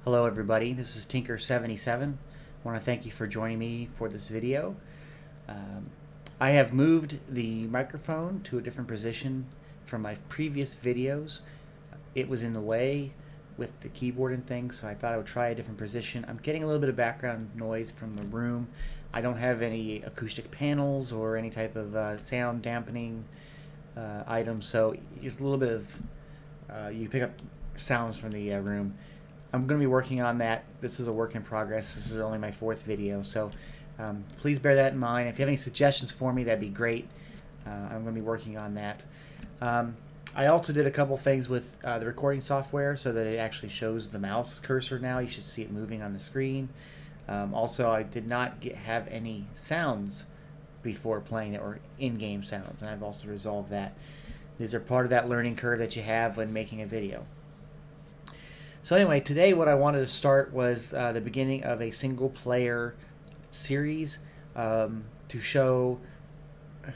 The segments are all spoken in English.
Hello everybody, this is Tinker77. I want to thank you for joining me for this video. I have moved the microphone to a different position from my previous videos. It was in the way with the keyboard and things, so I thought I would try a different position. I'm getting a little bit of background noise from the room. I don't have any acoustic panels or any type of sound dampening items, so there's a little bit of you pick up sounds from the room. I'm going to be working on that. This is a work in progress. This is only my fourth video, so please bear that in mind. If you have any suggestions for me, that'd be great. I'm going to be working on that. I also did a couple things with the recording software so that it actually shows the mouse cursor now. You should see it moving on the screen. Also, I did not have any sounds before playing it, or in-game sounds, and I've also resolved that. These are part of that learning curve that you have when making a video. So anyway, today what I wanted to start was the beginning of a single-player series to show,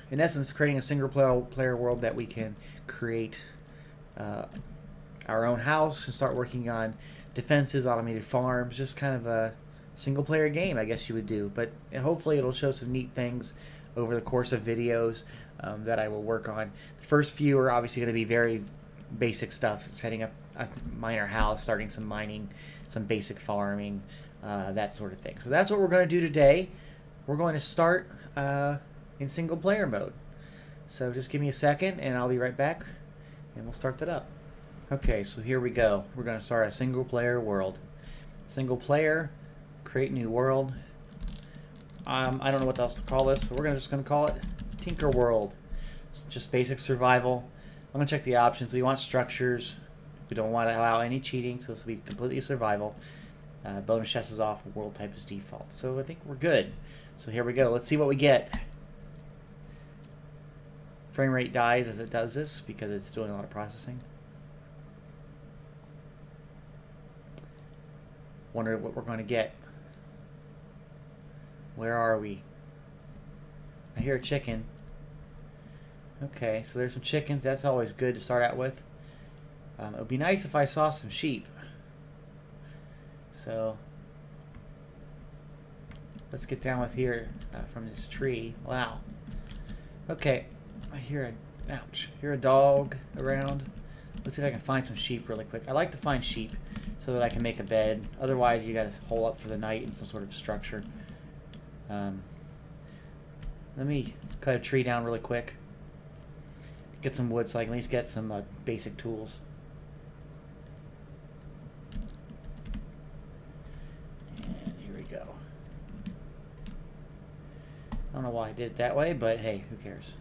in essence, creating a single-player world that we can create our own house and start working on defenses, automated farms, just kind of a single-player game, I guess you would do. But hopefully it'll show some neat things over the course of videos that I will work on. The first few are obviously going to be very basic stuff, setting up a miner house, starting some mining, some basic farming, that sort of thing. So that's what we're going to do today. We're going to start in single player mode. So just give me a second and I'll be right back and we'll start that up. Okay, so here we go. We're going to start a single player world. Single player, create new world. I don't know what else to call this, so we're just going to call it Tinker World. It's just basic survival. I'm going to check the options. We want structures. We don't want to allow any cheating, so this will be completely survival. Bonus chest is off. World type is default. So I think we're good. So here we go. Let's see what we get. Frame rate dies as it does this because it's doing a lot of processing. Wonder what we're going to get. Where are we? I hear a chicken. Okay, so there's some chickens. That's always good to start out with. It would be nice if I saw some sheep. So let's get down with here from this tree. Wow. Okay, I hear a dog around. Let's see if I can find some sheep really quick. I like to find sheep so that I can make a bed. Otherwise, you got to hole up for the night in some sort of structure. Let me cut a tree down really quick. Get some wood so I can at least get some basic tools. And here we go. I don't know why I did it that way, but hey, who cares?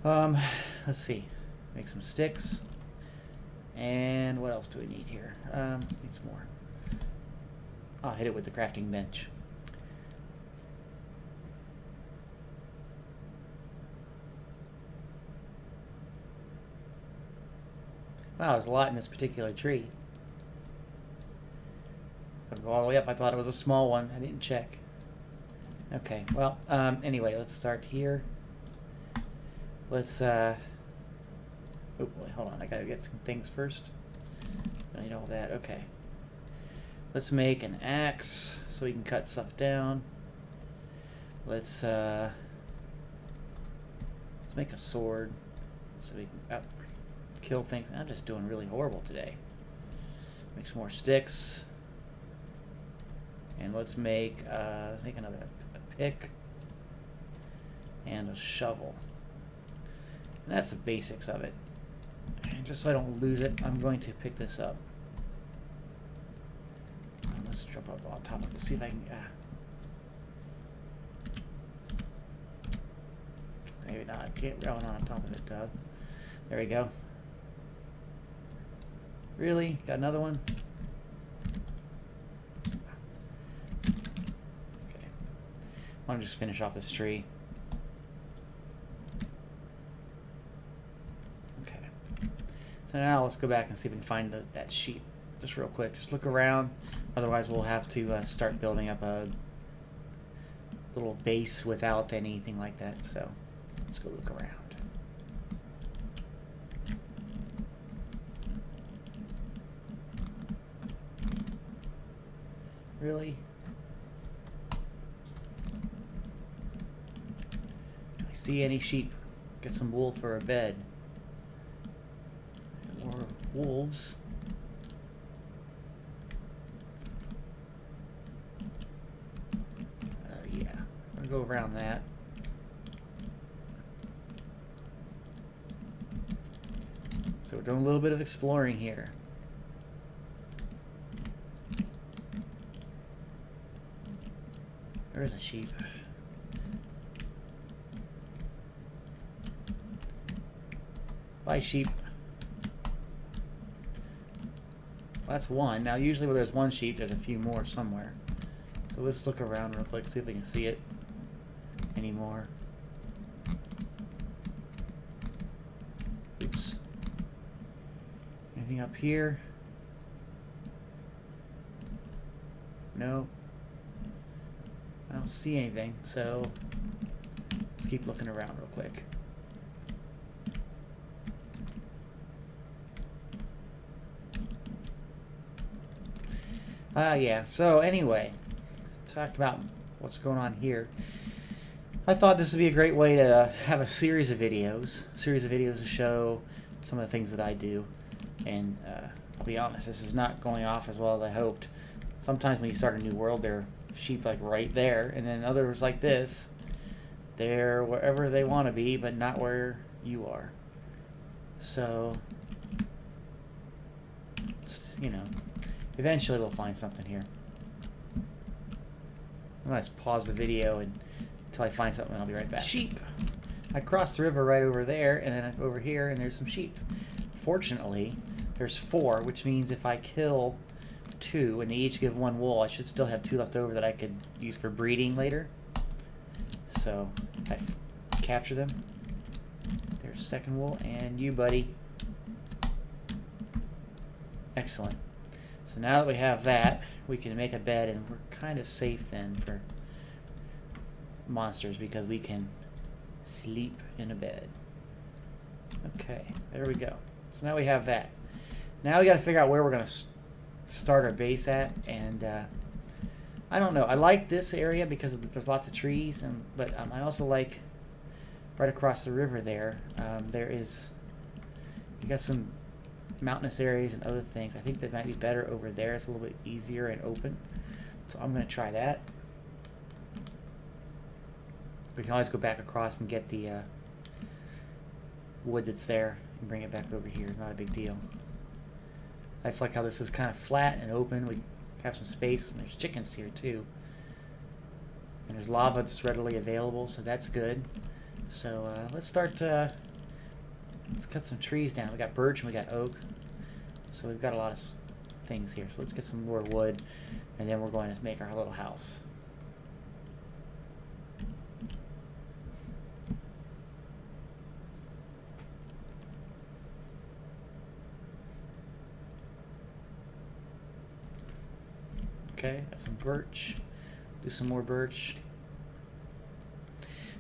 Let's see. Make some sticks. And what else do we need here? Need some more. I'll hit it with the crafting bench. Wow, there's a lot in this particular tree. Gotta go all the way up. I thought it was a small one. I didn't check. Okay, well, anyway, let's start here. Let's, oh boy, hold on. I gotta get some things first. I need all that. Okay. Let's make an axe so we can cut stuff down. Let's make a sword so we can kill things. I'm just doing really horrible today. Make some more sticks, and let's make another pick and a shovel. And that's the basics of it. And just so I don't lose it, I'm going to pick this up. Let's jump up on top of it. See if I can. Maybe not. I can't run on top of it, Doug. There we go. Really? Got another one? Okay. I want to just finish off this tree. Okay. So now let's go back and see if we can find that sheep. Just real quick. Just look around. Otherwise we'll have to start building up a little base without anything like that. So let's go look around. Really? Do I see any sheep? Get some wool for a bed. Or wolves. Yeah, I'm gonna go around that. So we're doing a little bit of exploring here. There's a sheep. Bye, sheep. Well, that's one. Now, usually where there's one sheep, there's a few more somewhere. So let's look around real quick, see if we can see it anymore. Oops. Anything up here? No. I don't see anything, so let's keep looking around real quick. Yeah, so anyway, talk about what's going on here. I thought this would be a great way to have a series of videos to show some of the things that I do. And I'll be honest, this is not going off as well as I hoped. Sometimes when you start a new world, there are sheep like right there, and then others like this, they're wherever they want to be, but not where you are. So, you know, eventually we'll find something here. I'm going to pause the video until I find something, and I'll be right back. Sheep! I crossed the river right over there, and then over here, and there's some sheep. Fortunately, there's 4, which means if I kill 2 and they each give 1 wool, I should still have 2 left over that I could use for breeding later. So, if I capture them, there's 2nd wool, and you, buddy. Excellent. So now that we have that, we can make a bed, and we're kind of safe then for monsters because we can sleep in a bed. Okay, there we go. So now we have that. Now we got to figure out where we're going to start our base at, and I don't know. I like this area because there's lots of trees, but I also like right across the river there. You got some mountainous areas and other things. I think that might be better over there. It's a little bit easier and open. So I'm going to try that. We can always go back across and get the wood that's there and bring it back over here. Not a big deal. I just like how this is kind of flat and open. We have some space, and there's chickens here too. And there's lava that's readily available, so that's good. So let's start. Let's cut some trees down. We got birch and we got oak. So we've got a lot of things here. So let's get some more wood, and then we're going to make our little house. Okay, got some birch. Do some more birch.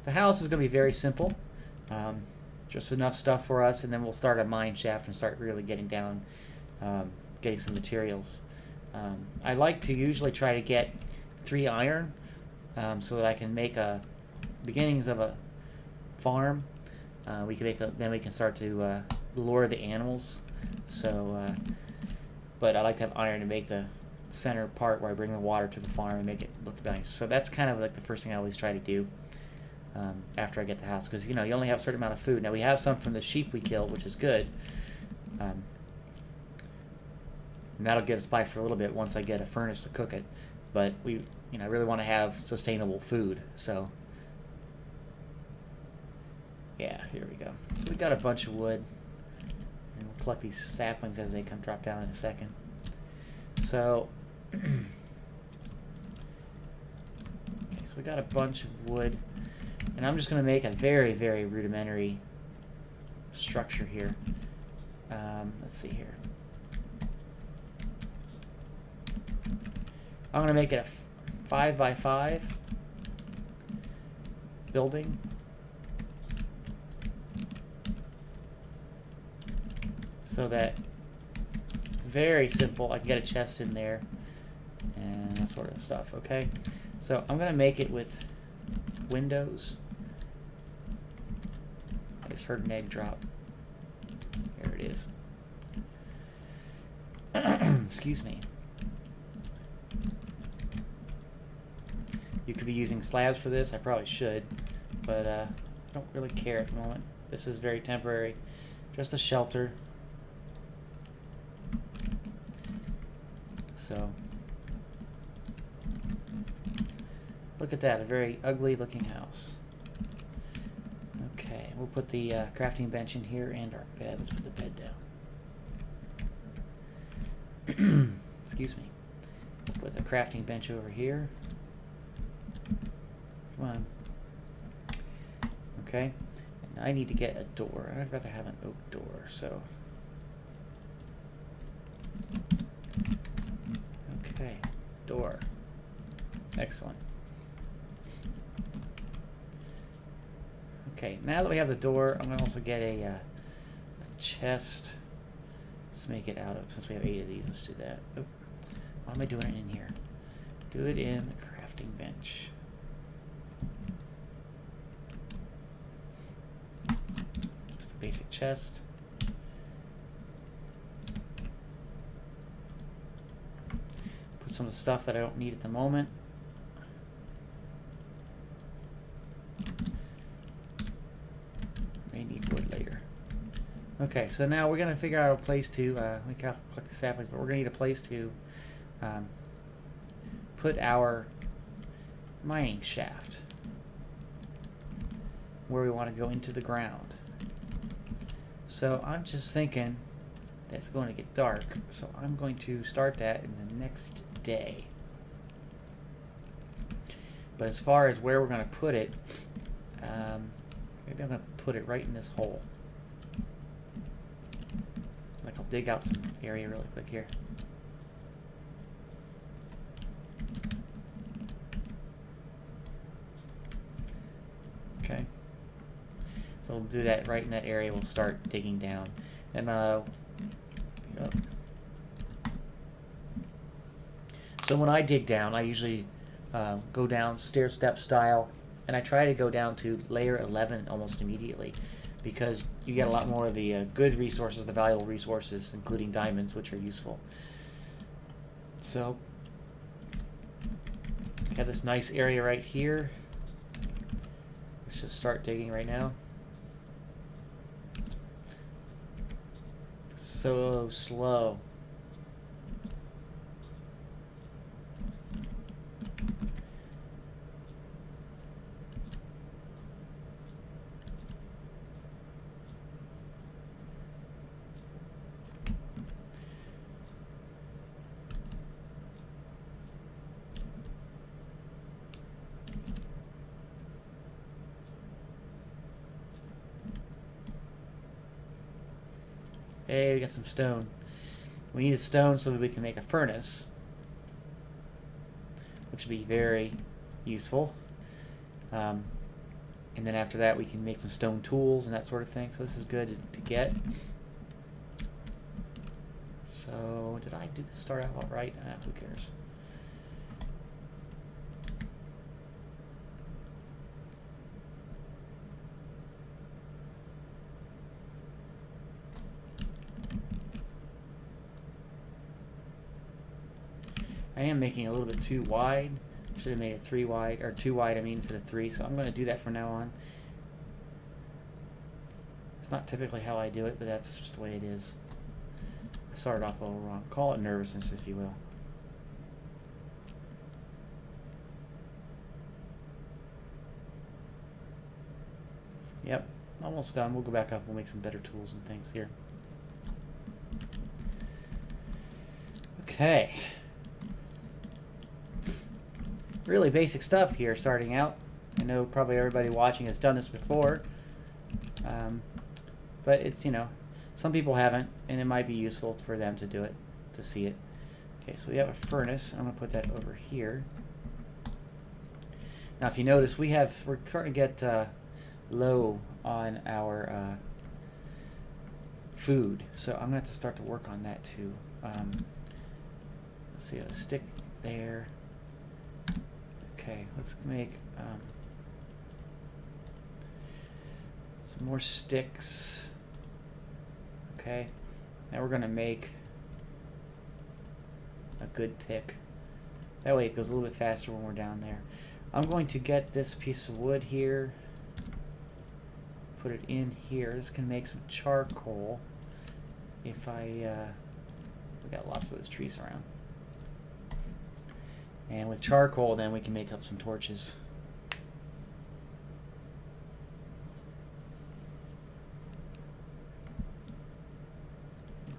The house is going to be very simple. Just enough stuff for us, and then we'll start a mine shaft and start really getting down, getting some materials. I like to usually try to get 3 iron so that I can make beginnings of a farm. Then we can start to lure the animals. So, but I like to have iron to make the center part where I bring the water to the farm and make it look nice. So that's kind of like the first thing I always try to do after I get the house, because you only have a certain amount of food. Now we have some from the sheep we killed, which is good, and that'll get us by for a little bit once I get a furnace to cook it. But I really want to have sustainable food. So yeah, here we go. So we got a bunch of wood, and we'll collect these saplings as they come drop down in a second. So okay, so we got a bunch of wood, and I'm just going to make a very, very rudimentary structure here. Let's see here. I'm going to make it a 5x5 building. So that it's very simple. I can get a chest in there, and that sort of stuff, okay? So I'm going to make it with windows. I just heard an egg drop. There it is. Excuse me. You could be using slabs for this. I probably should, but I don't really care at the moment. This is very temporary. Just a shelter. So, look at that, a very ugly looking house. Okay, we'll put the crafting bench in here and our bed. Let's put the bed down. Excuse me. We'll put the crafting bench over here. Come on. Okay, and I need to get a door. I'd rather have an oak door, so. Okay, door. Excellent. Okay, now that we have the door, I'm going to also get a chest. Let's make it out of, since we have 8 of these, let's do that. Oh, why am I doing it in here? Do it in the crafting bench. Just a basic chest. Put some of the stuff that I don't need at the moment. May need wood later. Okay, so now we're going to figure out a place to, we can collect the saplings, but we're going to need a place to put our mining shaft where we want to go into the ground. So I'm just thinking that it's going to get dark, so I'm going to start that in the next day. But as far as where we're going to put it, maybe I'm going to put it right in this hole. Like, I'll dig out some area really quick here. Okay. So we'll do that right in that area. We'll start digging down. And, so when I dig down, I usually go down stair-step style, and I try to go down to layer 11 almost immediately, because you get a lot more of the good resources, the valuable resources, including diamonds, which are useful. So, we have this nice area right here. Let's just start digging right now. So slow. Hey, we got some stone. We need a stone so that we can make a furnace, which would be very useful. And then after that, we can make some stone tools and that sort of thing. So this is good to get. So did I do the start out right? Who cares? I am making it a little bit too wide. Should have made it 3 wide, or 2 wide, I mean, instead of 3. So I'm going to do that from now on. It's not typically how I do it, but that's just the way it is. I started off a little wrong. Call it nervousness, if you will. Yep, almost done. We'll go back up. We'll make some better tools and things here. Okay. Really basic stuff here starting out. I know probably everybody watching has done this before, but it's, you know, some people haven't, and it might be useful for them to do it, to see it. Okay, so we have a furnace. I'm going to put that over here. Now if you notice, we're starting to get low on our food, so I'm going to have to start to work on that too. Let's see, a stick there. Okay, let's make some more sticks. Okay, now we're gonna make a good pick. That way it goes a little bit faster when we're down there. I'm going to get this piece of wood here, put it in here. This can make some charcoal if we got lots of those trees around. And with charcoal, then we can make up some torches.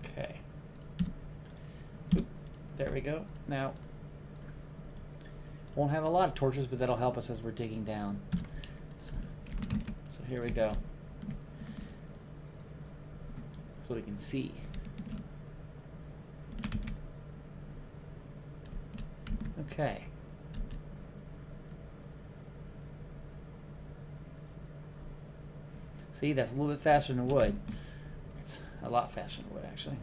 Okay. Oop, there we go. Now, won't have a lot of torches, but that'll help us as we're digging down. So here we go. So we can see. Okay. See, that's a little bit faster than wood. It's a lot faster than wood, actually.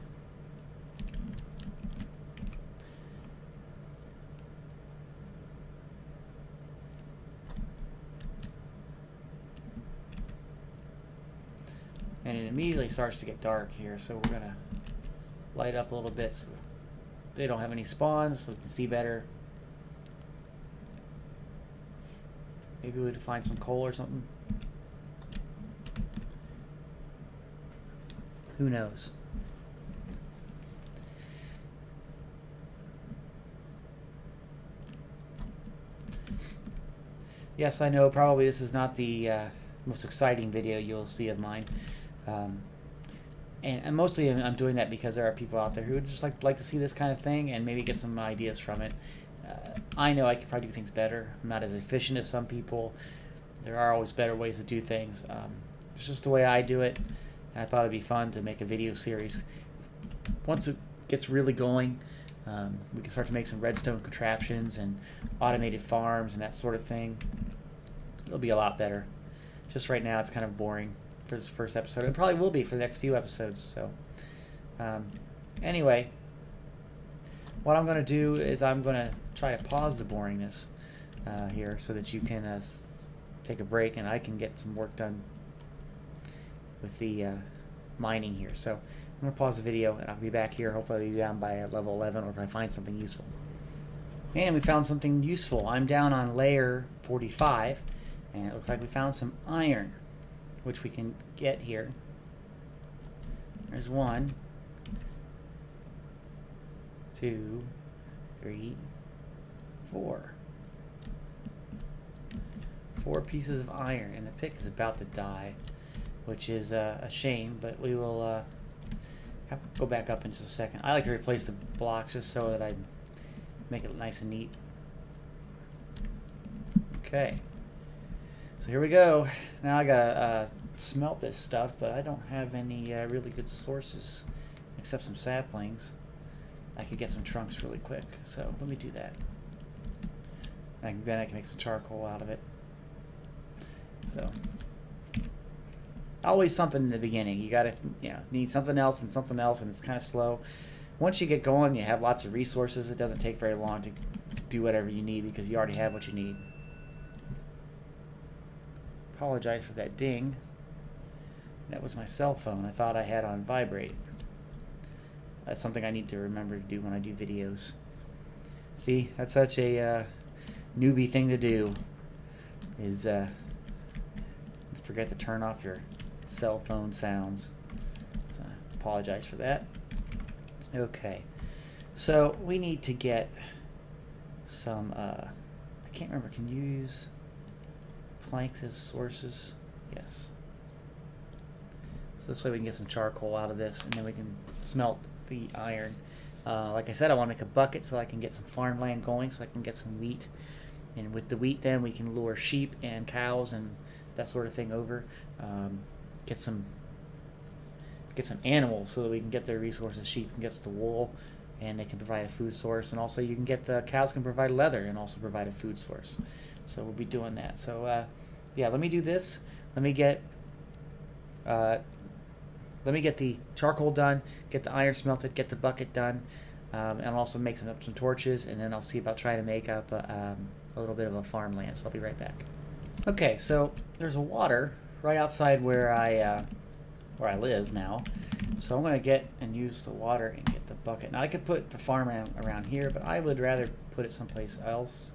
And it immediately starts to get dark here, so we're going to light up a little bit so they don't have any spawns, so we can see better. Maybe we could find some coal or something. Who knows? Yes, I know probably this is not the most exciting video you'll see of mine. And mostly I'm doing that because there are people out there who would just like to see this kind of thing and maybe get some ideas from it. I know I could probably do things better. I'm not as efficient as some people. There are always better ways to do things. It's just the way I do it. And I thought it'd be fun to make a video series. Once it gets really going, we can start to make some redstone contraptions and automated farms and that sort of thing. It'll be a lot better. Just right now it's kind of boring for this first episode. It probably will be for the next few episodes. So anyway, what I'm going to do is I'm going to try to pause the boringness here so that you can take a break and I can get some work done with the mining here. So I'm going to pause the video and I'll be back here. Hopefully I'll be down by level 11 or if I find something useful. And we found something useful. I'm down on layer 45 and it looks like we found some iron, which we can get here. There's 1, 2, 3, 4. 4 pieces of iron, and the pick is about to die, which is a shame, but we will have to go back up in just a second. I like to replace the blocks just so that I make it nice and neat. Okay, so here we go. Now I gotta smelt this stuff, but I don't have any really good sources except some saplings. I could get some trunks really quick, so let me do that. And then I can make some charcoal out of it. So always something in the beginning. You gotta, need something else, and it's kind of slow. Once you get going, you have lots of resources. It doesn't take very long to do whatever you need because you already have what you need. Apologize for that ding. That was my cell phone. I thought I had on vibrate. That's something I need to remember to do when I do videos. See, that's such a newbie thing to do, is forget to turn off your cell phone sounds. So I apologize for that. Okay, so we need to get some, I can't remember, can you use planks as sources? Yes. So this way we can get some charcoal out of this, and then we can smelt the iron. Like I said, I want to make a bucket so I can get some farmland going, so I can get some wheat. And with the wheat, then we can lure sheep and cows and that sort of thing over. Get some animals so that we can get their resources. Sheep can get the wool, and they can provide a food source. And also, you can get the cows can provide leather and also provide a food source. So we'll be doing that. So yeah, let me do this. Let me get the charcoal done, get the iron smelted, get the bucket done. and I'll also make some torches, and then I'll see about trying to make up a little bit of a farmland. So I'll be right back. Okay, so there's a water right outside where I live now. So I'm going to get and use the water and get the bucket. Now I could put the farm around here, but I would rather put it someplace else.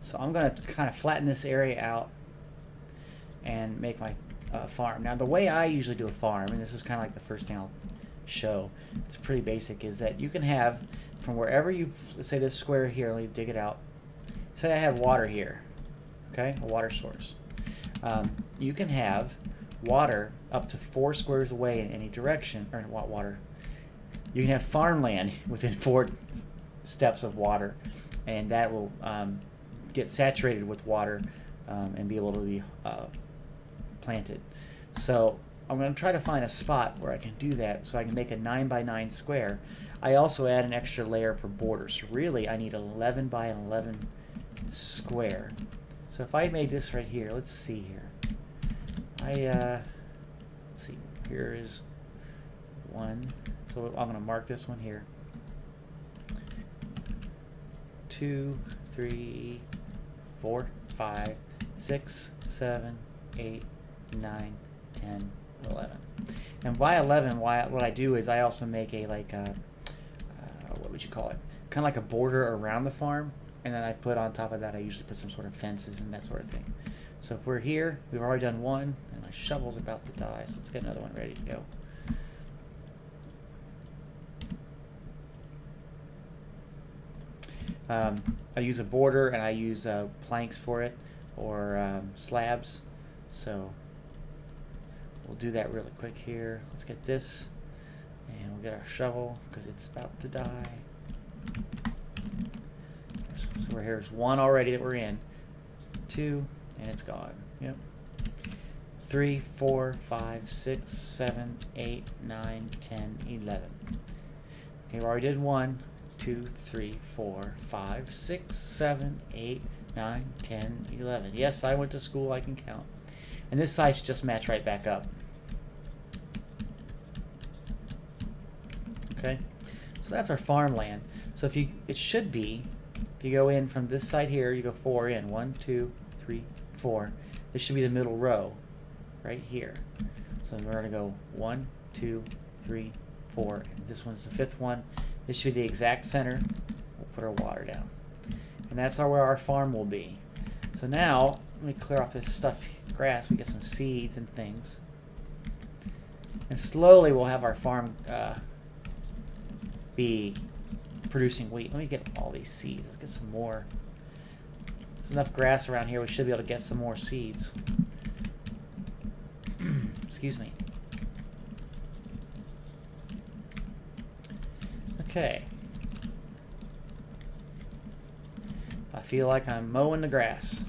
So I'm going to kind of flatten this area out and make my farm. Now the way I usually do a farm, and this is kind of like the first thing I'll show, it's pretty basic, is that you can have from wherever you, let's say this square here, let me dig it out. Say I have water here, okay, a water source. You can have water up to 4 squares away in any direction, or water. You can have farmland within 4 steps of water, and that will get saturated with water and be able to be planted. So I'm going to try to find a spot where I can do that so I can make a 9 by 9 square. I also add an extra layer for borders. So really I need 11 by 11 square. So if I made this right here, let's see here. Let's see, here is 1. So I'm going to mark this one here. 2, 3, 4, 5, 6, 7, 8, 9, 10, 11. And by 11, what I do is I also make a what would you call it? Kind of like a border around the farm, and then I put on top of that, I usually put some sort of fences and that sort of thing. So if we're here, we've already done 1, and my shovel's about to die, so let's get another one ready to go. I use a border, and I use planks for it, or slabs. So we'll do that really quick here. Let's get this, and we'll get our shovel because it's about to die. So here's 1 already that we're in. 2, and it's gone. Yep. 3, 4, 5, 6, 7, 8, 9, 10, 11. Okay, we already did 1, 2, 3, 4, 5, 6, 7, 8, 9, 10, 11. Yes, I went to school, I can count. And this side should just match right back up. Okay, so that's our farmland. So if you, it should be, if you go in from this side here, you go 4 in. 1, 2, 3, 4. This should be the middle row, right here. So we're going to go 1, 2, 3, 4. And this one's the 5th one. This should be the exact center. We'll put our water down. And that's where our farm will be. So now, let me clear off this stuff, grass. We get some seeds and things. And slowly we'll have our farm be producing wheat. Let me get all these seeds. Let's get some more. There's enough grass around here. We should be able to get some more seeds. Excuse me. Okay. I feel like I'm mowing the grass.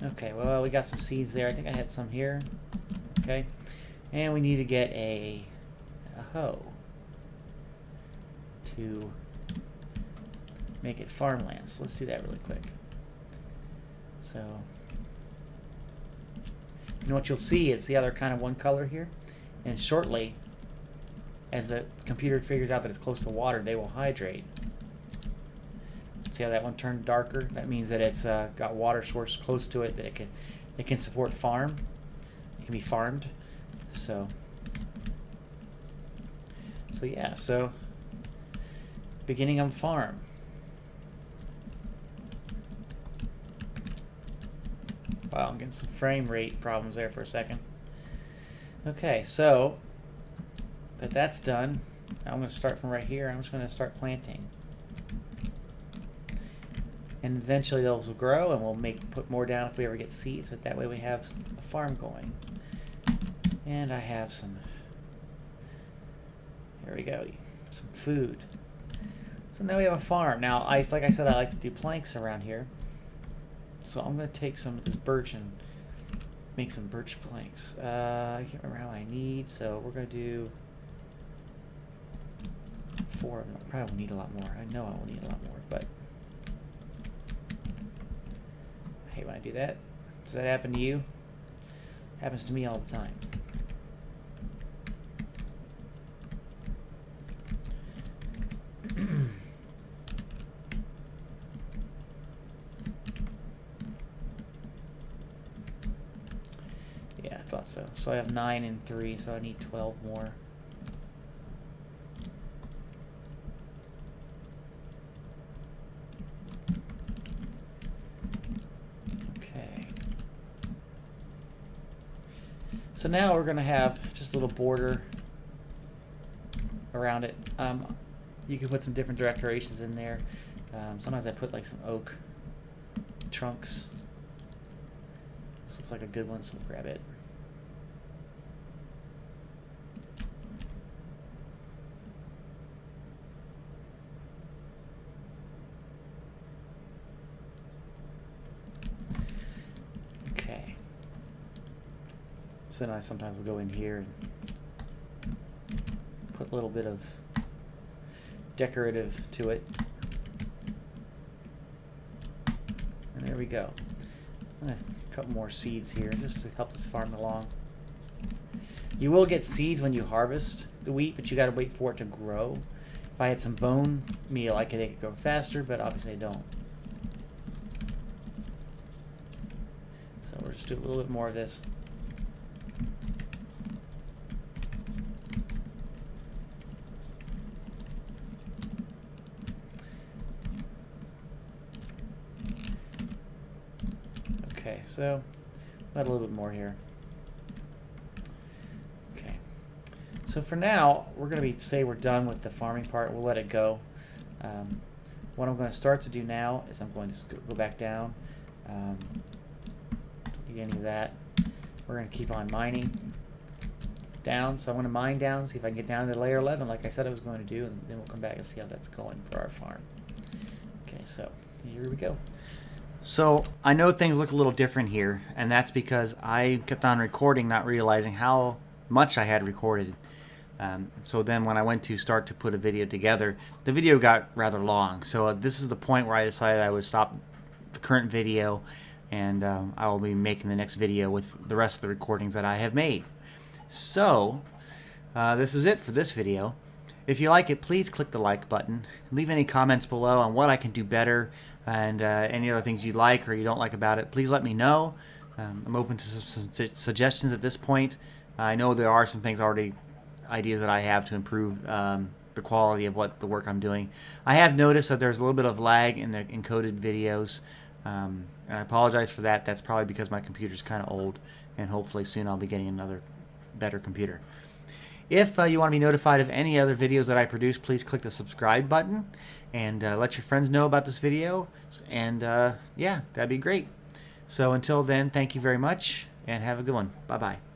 Okay, well, we got some seeds there. I think I had some here. Okay. And we need to get a hoe to make it farmland. So let's do that really quick. So, you know what you'll see is the other kind of one color here. And shortly, as the computer figures out that it's close to water, they will hydrate. See how that one turned darker? That means that it's got water source close to it that it can support farm. It can be farmed. So yeah. So beginning of farm. Wow, I'm getting some frame rate problems there for a second. Okay, so that's done. Now I'm going to start from right here. I'm just going to start planting. And eventually those will grow, and we'll put more down if we ever get seeds, but that way we have a farm going. And I have some, here we go, some food. So now we have a farm. Now, like I said, I like to do planks around here. So I'm going to take some of this birch and make some birch planks. I can't remember how many I need, so we're going to do 4 of them. I probably will need a lot more. I know I will need a lot more, but do that. Does that happen to you? Happens to me all the time. Yeah, I thought so. So I have 9 and 3, so I need 12 more. Okay. So now we're going to have just a little border around it. You can put some different decorations in there. Sometimes I put like some oak trunks. This looks like a good one, so we'll grab it. Okay. So then I sometimes will go in here and put a little bit of decorative to it. And there we go. I'm going to cut more seeds here just to help us farm along. You will get seeds when you harvest the wheat, but you got to wait for it to grow. If I had some bone meal, I could make it go faster, but obviously I don't. So we'll just do a little bit more of this. Okay, so add a little bit more here. Okay, so for now we're going to say we're done with the farming part. We'll let it go. What I'm going to start to do now is I'm going to go back down. Don't need any of that. We're going to keep on mining down. So I'm going to mine down, see if I can get down to layer 11 like I said I was going to do, and then we'll come back and see how that's going for our farm. Okay, so here we go. So I know things look a little different here, and that's because I kept on recording, not realizing how much I had recorded. So then when I went to start to put a video together, the video got rather long. So this is the point where I decided I would stop the current video, and I will be making the next video with the rest of the recordings that I have made. So this is it for this video. If you like it, please click the like button. Leave any comments below on what I can do better, and any other things you like or you don't like about it. Please let me know. I'm open to some suggestions at this point. I know there are some things already, ideas that I have to improve the quality of what the work I'm doing. I have noticed that there's a little bit of lag in the encoded videos, and I apologize for that. That's probably because my computer's kind of old, and hopefully soon I'll be getting another better computer. If you want to be notified of any other videos that I produce, please click the subscribe button and let your friends know about this video. And yeah, that'd be great. So until then, thank you very much and have a good one. Bye-bye.